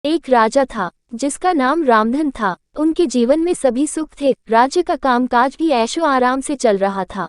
एक राजा था जिसका नाम रामधन था। उनके जीवन में सभी सुख थे, राज्य का कामकाज भी ऐशो आराम से चल रहा था।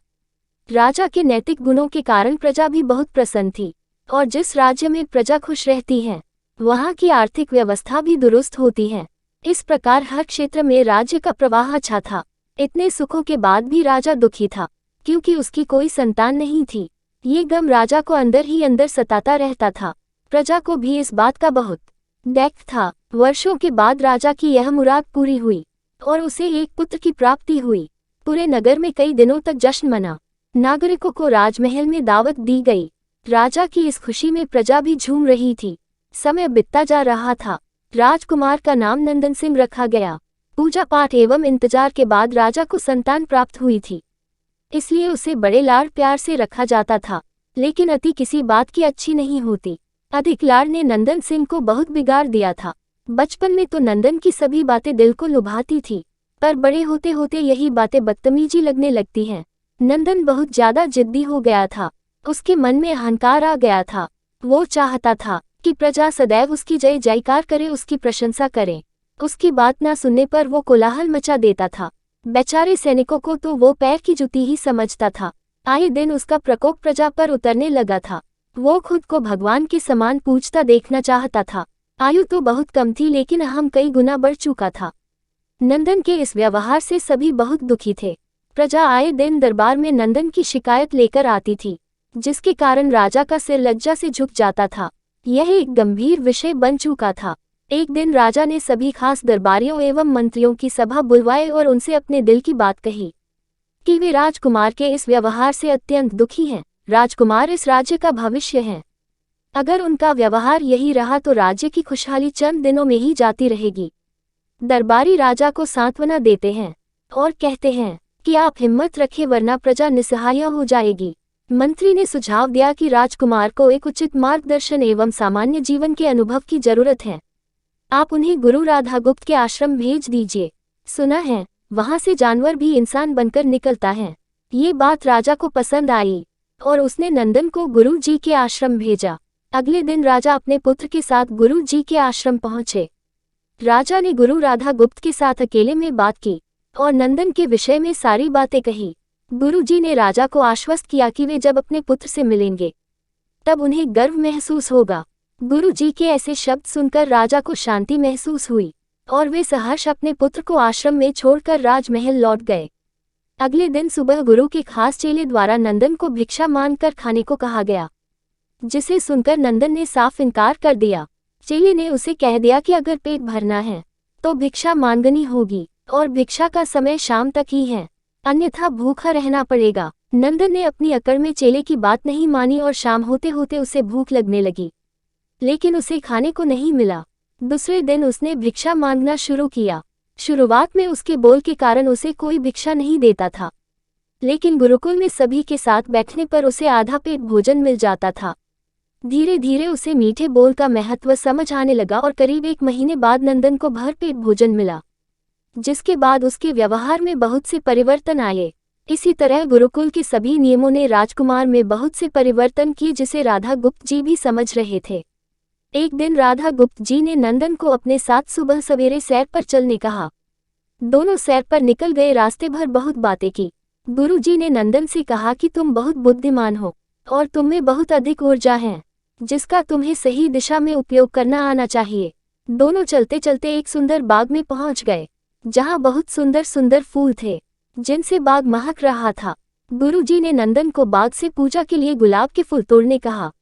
राजा के नैतिक गुणों के कारण प्रजा भी बहुत प्रसन्न थी, और जिस राज्य में प्रजा खुश रहती है वहाँ की आर्थिक व्यवस्था भी दुरुस्त होती है। इस प्रकार हर क्षेत्र में राज्य का प्रवाह अच्छा था। इतने सुखों के बाद भी राजा दुखी था, क्योंकि उसकी कोई संतान नहीं थी। ये गम राजा को अंदर ही अंदर सताता रहता था। प्रजा को भी इस बात का बहुत दैख था। वर्षों के बाद राजा की यह मुराद पूरी हुई और उसे एक पुत्र की प्राप्ति हुई। पूरे नगर में कई दिनों तक जश्न मना। नागरिकों को राजमहल में दावत दी गई। राजा की इस खुशी में प्रजा भी झूम रही थी। समय बीतता जा रहा था। राजकुमार का नाम नंदन सिंह रखा गया। पूजा पाठ एवं इंतजार के बाद राजा को संतान प्राप्त हुई थी, इसलिए उसे बड़े लाड़ प्यार से रखा जाता था। लेकिन अति किसी बात की अच्छी नहीं होती। अधिक लाड़ ने नंदन सिंह को बहुत बिगाड़ दिया था। बचपन में तो नंदन की सभी बातें दिल को लुभाती थी, पर बड़े होते होते यही बातें बदतमीजी लगने लगती हैं। नंदन बहुत ज्यादा जिद्दी हो गया था। उसके मन में अहंकार आ गया था। वो चाहता था कि प्रजा सदैव उसकी जय जयकार करे, उसकी प्रशंसा करे। उसकी बात ना सुनने पर वो कोलाहल मचा देता था। बेचारे सैनिकों को तो वो पैर की जुती ही समझता था। आए दिन उसका प्रकोप प्रजा पर उतरने लगा था। वो खुद को भगवान के समान पूजता देखना चाहता था। आयु तो बहुत कम थी, लेकिन अहम कई गुना बढ़ चुका था। नंदन के इस व्यवहार से सभी बहुत दुखी थे। प्रजा आए दिन दरबार में नंदन की शिकायत लेकर आती थी, जिसके कारण राजा का सिर लज्जा से झुक जाता था। यह एक गंभीर विषय बन चुका था। एक दिन राजा ने सभी खास दरबारियों एवं मंत्रियों की सभा बुलवाई और उनसे अपने दिल की बात कही कि वे राजकुमार के इस व्यवहार से अत्यंत दुखी हैं। राजकुमार इस राज्य का भविष्य हैं। अगर उनका व्यवहार यही रहा तो राज्य की खुशहाली चंद दिनों में ही जाती रहेगी। दरबारी राजा को सांत्वना देते हैं और कहते हैं कि आप हिम्मत रखें, वरना प्रजा निस्सहाय हो जाएगी। मंत्री ने सुझाव दिया कि राजकुमार को एक उचित मार्गदर्शन एवं सामान्य जीवन के अनुभव की जरूरत है। आप उन्हें गुरु राधागुप्त के आश्रम भेज दीजिए। सुना है वहां से जानवर भी इंसान बनकर निकलता है। ये बात राजा को पसंद आई और उसने नंदन को गुरु जी के आश्रम भेजा। अगले दिन राजा अपने पुत्र के साथ गुरु जी के आश्रम पहुंचे। राजा ने गुरु राधागुप्त के साथ अकेले में बात की और नंदन के विषय में सारी बातें कही। गुरु जी ने राजा को आश्वस्त किया कि वे जब अपने पुत्र से मिलेंगे तब उन्हें गर्व महसूस होगा। गुरु जी के ऐसे शब्द सुनकर राजा को शांति महसूस हुई और वे सहर्ष अपने पुत्र को आश्रम में छोड़कर राजमहल लौट गए। अगले दिन सुबह गुरु के खास चेले द्वारा नंदन को भिक्षा मांगकर खाने को कहा गया, जिसे सुनकर नंदन ने साफ इनकार कर दिया। चेले ने उसे कह दिया कि अगर पेट भरना है तो भिक्षा मांगनी होगी और भिक्षा का समय शाम तक ही है, अन्यथा भूखा रहना पड़ेगा। नंदन ने अपनी अकड़ में चेले की बात नहीं मानी और शाम होते होते उसे भूख लगने लगी, लेकिन उसे खाने को नहीं मिला। दूसरे दिन उसने भिक्षा मांगना शुरू किया। शुरुआत में उसके बोल के कारण उसे कोई भिक्षा नहीं देता था, लेकिन गुरुकुल में सभी के साथ बैठने पर उसे आधा पेट भोजन मिल जाता था। धीरे धीरे उसे मीठे बोल का महत्व समझ आने लगा और करीब 1 महीने बाद नंदन को भरपेट भोजन मिला, जिसके बाद उसके व्यवहार में बहुत से परिवर्तन आए। इसी तरह गुरुकुल के सभी नियमों ने राजकुमार में बहुत से परिवर्तन किए, जिसे राधागुप्त जी भी समझ रहे थे। एक दिन राधागुप्त जी ने नंदन को अपने साथ सुबह सवेरे सैर पर चलने कहा। दोनों सैर पर निकल गए। रास्ते भर बहुत बातें की। गुरु जी ने नंदन से कहा कि तुम बहुत बुद्धिमान हो और तुम में बहुत अधिक ऊर्जा है, जिसका तुम्हें सही दिशा में उपयोग करना आना चाहिए। दोनों चलते चलते एक सुंदर बाग में पहुंच गए, जहां बहुत सुंदर सुंदर फूल थे, जिनसे बाग महक रहा था। गुरु जी ने नंदन को बाग से पूजा के लिए गुलाब के फूल तोड़ने कहा।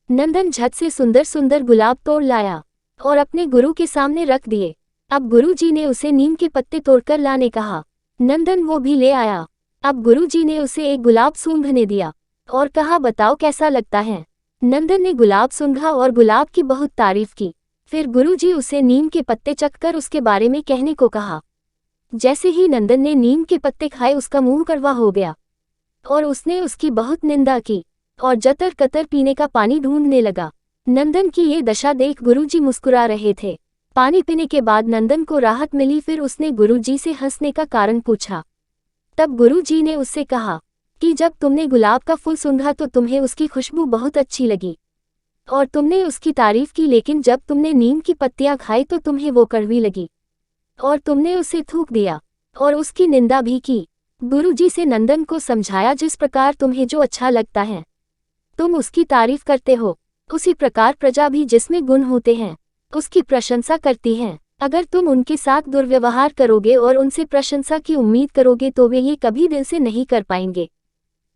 नंदन झट से सुंदर सुंदर गुलाब तोड़ लाया और अपने गुरु के सामने रख दिए। अब गुरु जी ने उसे नीम के पत्ते तोड़कर लाने कहा। नंदन वो भी ले आया। अब गुरु जी ने उसे एक गुलाब सूंघने दिया और कहा, बताओ कैसा लगता है। नंदन ने गुलाब सूंघा और गुलाब की बहुत तारीफ की। फिर गुरु जी उसे नीम के पत्ते चखकर उसके बारे में कहने को कहा। जैसे ही नंदन ने नीम के पत्ते खाए, उसका मुंह कड़वा हो गया और उसने उसकी बहुत निंदा की और जतर कतर पीने का पानी ढूंढने लगा। नंदन की ये दशा देख गुरुजी मुस्कुरा रहे थे। पानी पीने के बाद नंदन को राहत मिली। फिर उसने गुरुजी से हंसने का कारण पूछा। तब गुरुजी ने उससे कहा कि जब तुमने गुलाब का फूल सूंघा तो तुम्हें उसकी खुशबू बहुत अच्छी लगी। और तुमने उसकी तारीफ की, लेकिन जब तुमने नीम की पत्तियां खाई तो तुम्हें वो कड़वी लगी और तुमने उसे थूक दिया और उसकी निंदा भी की। गुरुजी से नंदन को समझाया, जिस प्रकार तुम्हें जो अच्छा लगता है तुम उसकी तारीफ करते हो, उसी प्रकार प्रजा भी जिसमें गुण होते हैं उसकी प्रशंसा करती है। अगर तुम उनके साथ दुर्व्यवहार करोगे और उनसे प्रशंसा की उम्मीद करोगे तो वे ये कभी दिल से नहीं कर पाएंगे।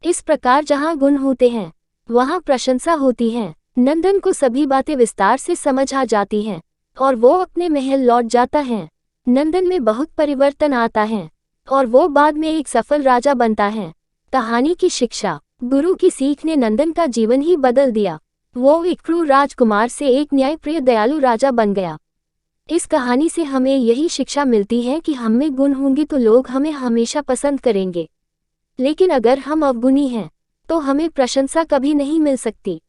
इस प्रकार जहाँ गुण होते हैं वहाँ प्रशंसा होती है। नंदन को सभी बातें विस्तार से समझ आ जाती हैं और वो अपने महल लौट जाता है। नंदन में बहुत परिवर्तन आता है और वो बाद में एक सफल राजा बनता है। कहानी की शिक्षा। गुरु की सीख ने नंदन का जीवन ही बदल दिया। वो एक क्रूर राजकुमार से एक न्यायप्रिय दयालु राजा बन गया। इस कहानी से हमें यही शिक्षा मिलती है कि हम में गुण होंगे तो लोग हमें हमेशा पसंद करेंगे, लेकिन अगर हम अवगुणी हैं तो हमें प्रशंसा कभी नहीं मिल सकती।